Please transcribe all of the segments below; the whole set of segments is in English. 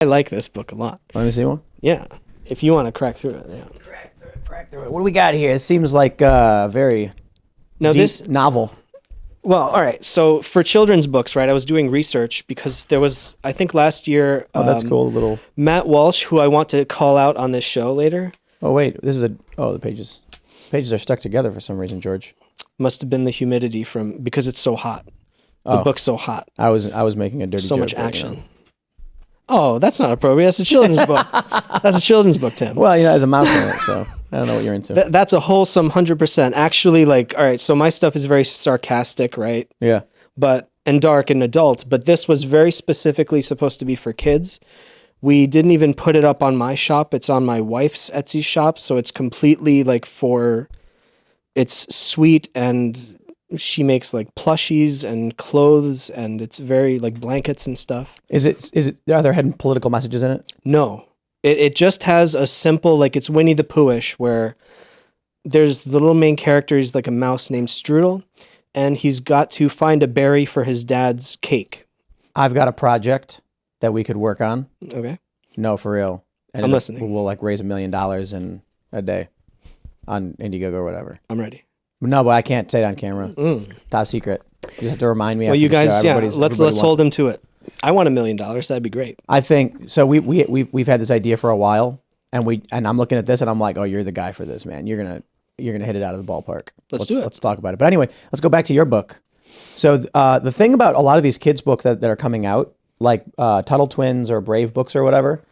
I like this book a lot. Let me see one. Yeah. If you want to crack through it, yeah. Crack through it. What do we got here? It seems like very Now deep this, novel. well, all right. So for children's books, right, I was doing research because there was, I think last year, Oh, that's cool. A little. Matt Walsh, who I want to call out on this show later. Oh wait, this is a. Oh, the pages. Pages are stuck together for some reason, George. Must have been the humidity because it's so hot. The book's so hot. I was making a dirty So joke. much but, action. Oh, that's not appropriate. That's a children's book. That's a children's book, Tim. Well, there's a mouse in it, so I don't know what you're into. That's a wholesome 100%. Actually, like, all right, so my stuff is very sarcastic, right? Yeah. And dark and adult, but this was very specifically supposed to be for kids. We didn't even put it up on my shop. It's on my wife's Etsy shop, so it's completely like it's sweet, and she makes like plushies and clothes, and it's very like blankets and stuff. Are there hidden political messages in it? No, it just has a simple, like, it's Winnie the Pooh-ish, where there's the little main character is like a mouse named Strudel, and he's got to find a berry for his dad's cake. I've got a project that we could work on. Okay. No, for real. And I'm listening. We'll like raise $1 million in a day on Indiegogo or whatever. I'm ready. No, but I can't say it on camera. Top secret. You just have to remind me. Well, after you the show. guys, yeah, Everybody let's hold wants him to it. I want $1 million. That'd be great. I think so. We've had this idea for a while, and I'm looking at this, and I'm like, oh, you're the guy for this, man. You're gonna hit it out of the ballpark. Let's do it. Let's talk about it. But anyway, let's go back to your book. So the thing about a lot of these kids' books that are coming out, like Tuttle Twins or Brave Books or whatever,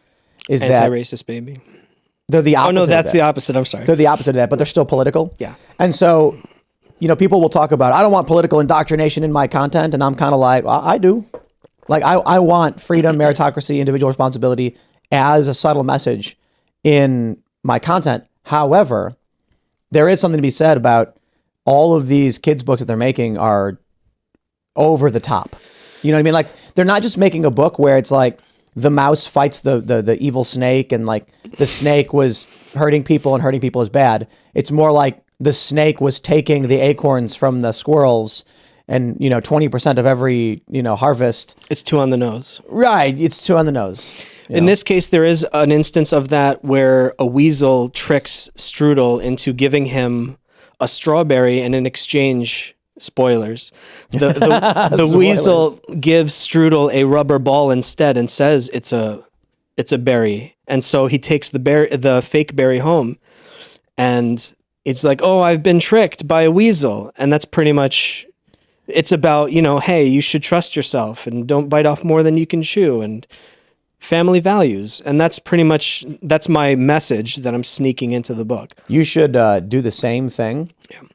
is that Anti-racist baby. they're the opposite. Oh no, that's of the that. opposite. I'm sorry. They're the opposite of that, but they're still political. Yeah. And so, people will talk about, I don't want political indoctrination in my content, and I'm kind of like, I do. Like, I want freedom, meritocracy, individual responsibility as a subtle message in my content. However, there is something to be said about all of these kids' books that they're making are over the top. You know what I mean? Like, they're not just making a book where it's like the mouse fights the evil snake, and like the snake was hurting people and hurting people is bad. It's more like the snake was taking the acorns from the squirrels, and 20% of every harvest. It's too on the nose. Right, it's too on the nose. In this case, there is an instance of that where a weasel tricks Strudel into giving him a strawberry, and in exchange, spoilers, the weasel gives Strudel a rubber ball instead and says it's a berry, and so he takes the fake berry home, and it's like, oh, I've been tricked by a weasel, and that's pretty much. It's about, hey, you should trust yourself and don't bite off more than you can chew, and family values. And that's my message that I'm sneaking into the book. You should do the same thing,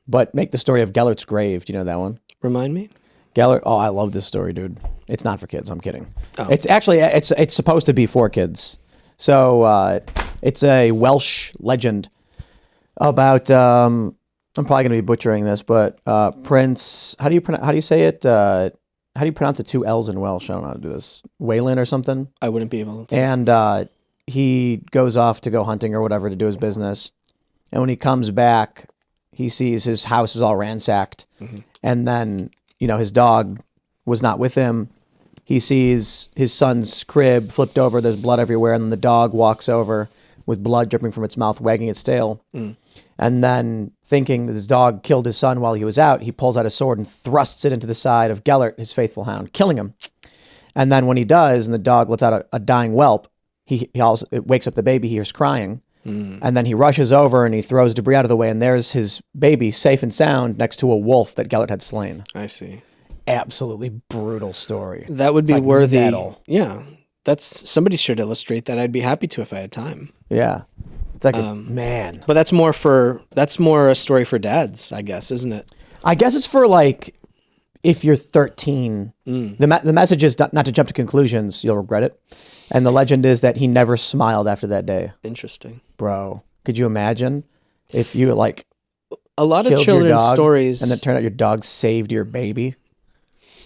but make the story of Gellert's grave. Do you know that one? Remind me? Gellert. Oh, I love this story, dude. It's not for kids. I'm kidding. Oh. It's actually, it's supposed to be for kids. So it's a Welsh legend about, I'm probably going to be butchering this, but Prince, how do you say it? How do you pronounce it? 2 L's in Welsh? I don't know how to do this. Wayland or something? I wouldn't be able to. And he goes off to go hunting or whatever to do his business. And when he comes back, he sees his house is all ransacked. Mm-hmm. And then, his dog was not with him. He sees his son's crib flipped over. There's blood everywhere. And then the dog walks over with blood dripping from its mouth, wagging its tail. Mm. And then, thinking that his dog killed his son while he was out, he pulls out a sword and thrusts it into the side of Gellert, his faithful hound, killing him. And then when he does, and the dog lets out a dying whelp, it wakes up the baby, he hears crying. And then he rushes over and he throws debris out of the way, and there's his baby safe and sound next to a wolf that Gellert had slain. I see. Absolutely brutal story. That would It's be like worthy. metal. Yeah. Somebody should illustrate that. I'd be happy to if I had time. Yeah. It's like, man. But that's more a story for dads, I guess, isn't it? I guess it's for like, if you're 13, the message is not to jump to conclusions, you'll regret it. And the legend is that he never smiled after that day. Interesting. Bro, could you imagine if you like a lot of killed children's your dog stories, and it turned out your dog saved your baby?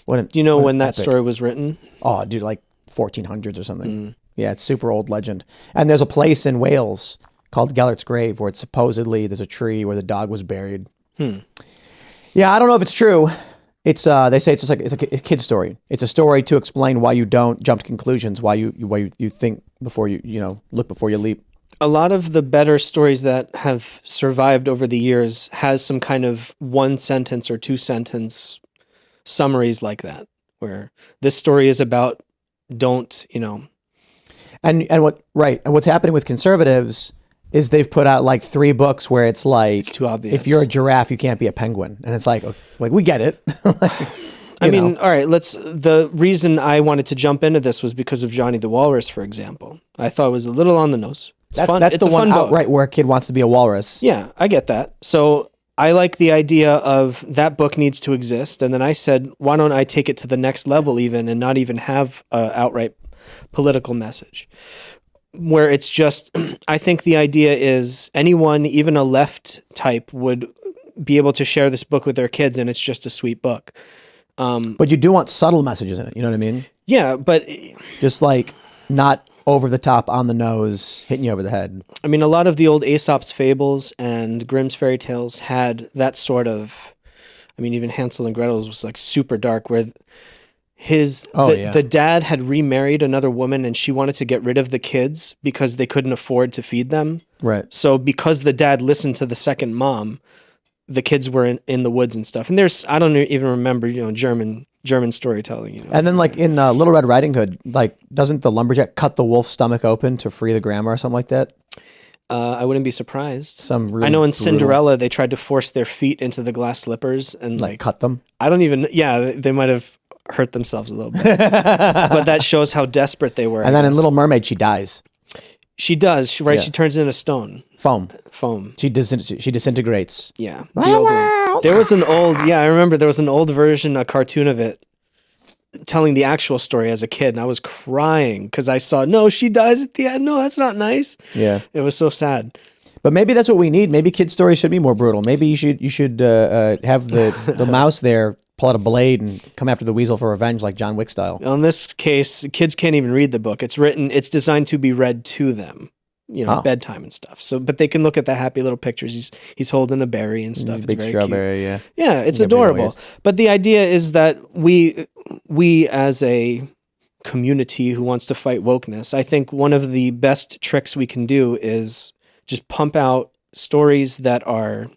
Do you know when that story was written? Oh, dude, like 1400s or something. Yeah, it's super old legend. And there's a place in Wales called Gellert's Grave where it's supposedly there's a tree where the dog was buried. Yeah, I don't know if it's true. It's they say it's like a kid's story. It's a story to explain why you don't jump to conclusions, why you think before you look before you leap. A lot of the better stories that have survived over the years has some kind of 1 sentence or 2 sentence summaries like that, where this story is about don't. And what's happening with conservatives is they've put out like 3 books where it's like, It's too obvious. if you're a giraffe, you can't be a penguin, and it's like we get it. I mean, all right, the reason I wanted to jump into this was because of Johnny the Walrus, for example. I thought it was a little on the nose. It's fun. That's It's the a one fun book. outright where a kid wants to be a walrus. Yeah, I get that. So I like the idea of that book needs to exist. And then I said, why don't I take it to the next level even and not even have an outright political message? Where it's just, I think the idea is anyone, even a left type, would be able to share this book with their kids, and it's just a sweet book. But you do want subtle messages in it. You know what I mean? Yeah, but Just like not over the top, on the nose, hitting you over the head. I mean, a lot of the old Aesop's fables and Grimm's fairy tales had that sort of, I mean, even Hansel and Gretel's was like super dark, where the dad had remarried another woman and she wanted to get rid of the kids because they couldn't afford to feed them. Right. So because the dad listened to the second mom, the kids were in the woods and stuff. And I don't even remember, German storytelling. And then like in Little Red Riding Hood, like doesn't the lumberjack cut the wolf's stomach open to free the grandma or something like that? I wouldn't be surprised. Some really I know in brutal- Cinderella they tried to force their feet into the glass slippers and like cut them. I don't even. Yeah, they might have hurt themselves a little bit, but that shows how desperate they were. And then in Little Mermaid, she dies. She does. Right, Yeah. she turns into stone Foam. foam. She disintegrates. Yeah, the old one. There was an old. Yeah, I remember there was an old version, a cartoon of it, telling the actual story as a kid, and I was crying because I saw no, she dies at the end. No, that's not nice. Yeah. It was so sad. But maybe that's what we need. Maybe kids' stories should be more brutal. Maybe you should have the mouse there pull out a blade and come after the weasel for revenge, like John Wick style. In this case, kids can't even read the book. It's designed to be read to them, bedtime and stuff. So, but they can look at the happy little pictures. He's holding a berry and stuff. It's Big very strawberry, cute. yeah. Yeah, it's Yeah, big adorable. noise. But the idea is that we as a community who wants to fight wokeness, I think one of the best tricks we can do is just pump out stories that are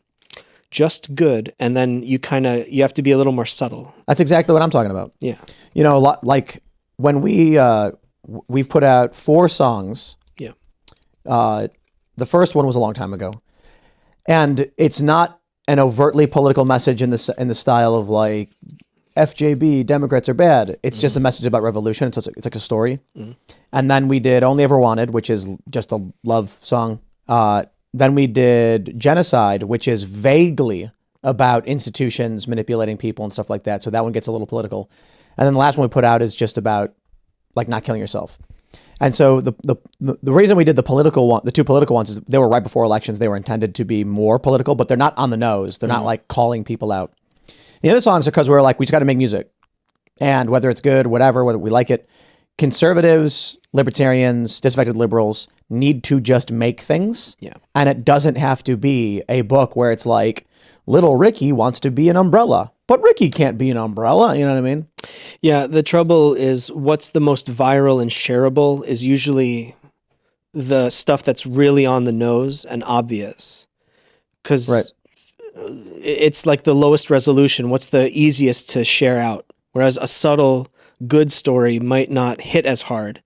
just good, and then you have to be a little more subtle. That's exactly what I'm talking about. Yeah. A lot like when we've put out 4 songs. Yeah. The first one was a long time ago, and it's not an overtly political message in the style of like FJB Democrats are bad. It's just a message about revolution. It's like a story. And then we did Only Ever Wanted, which is just a love song. Then we did Genocide, which is vaguely about institutions manipulating people and stuff like that. So that one gets a little political. And then the last one we put out is just about like not killing yourself. And so the reason we did the 2 political ones is they were right before elections. They were intended to be more political, but they're not on the nose. They're not like calling people out. The other songs are because we're like, we just got to make music. And whether it's good, whatever, whether we like it, conservatives, libertarians, disaffected liberals need to just make things. Yeah. And it doesn't have to be a book where it's like, little Ricky wants to be an umbrella, but Ricky can't be an umbrella. You know what I mean? Yeah, the trouble is what's the most viral and shareable is usually the stuff that's really on the nose and obvious. Because Right. it's like the lowest resolution. What's the easiest to share out? Whereas a subtle, good story might not hit as hard.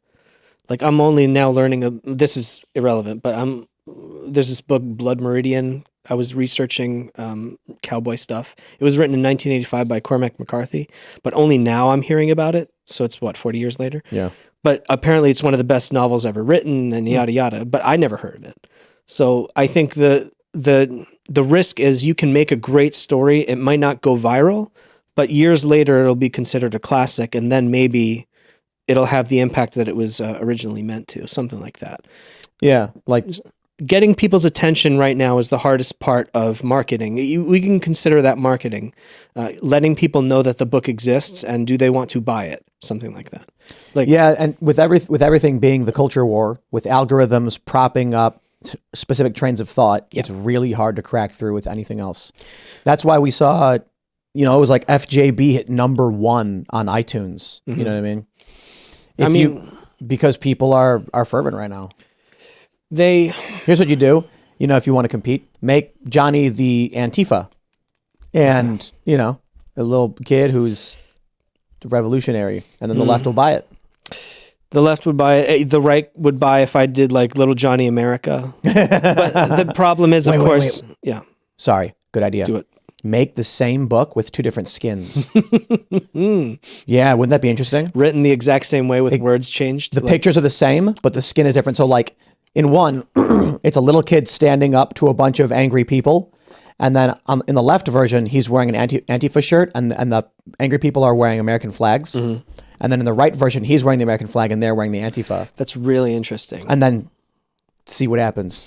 Like I'm only now learning, this is irrelevant, but there's this book, Blood Meridian. I was researching cowboy stuff. It was written in 1985 by Cormac McCarthy, but only now I'm hearing about it. So it's 40 years later? Yeah. But apparently it's one of the best novels ever written and yada yada, but I never heard of it. So I think the risk is you can make a great story. It might not go viral, but years later it'll be considered a classic, and then maybe it'll have the impact that it was originally meant to, something like that. Yeah. Like Getting people's attention right now is the hardest part of marketing. We can consider that marketing, letting people know that the book exists and do they want to buy it, something like that. Like yeah, and with everything being the culture war, with algorithms propping up specific trains of thought, it's really hard to crack through with anything else. That's why we saw you know, it was like FJB hit #1 on iTunes. You know what I mean? Because people are fervent right now. Here's what you do. You know, if you want to compete, make Johnny the Antifa, and you know, a little kid who's revolutionary, and then the left will buy it. The left would buy it. The right would buy if I did like Little Johnny America. But the problem is, of course, yeah. Sorry, good idea. Do it. Make the same book with 2 different skins. Yeah, wouldn't that be interesting? Written the exact same way with words changed. The pictures are the same, but the skin is different. So like in one, it's a little kid standing up to a bunch of angry people. And then in the left version, he's wearing an Antifa shirt, and the angry people are wearing American flags. And then in the right version, he's wearing the American flag, and they're wearing the Antifa. That's really interesting. And then see what happens.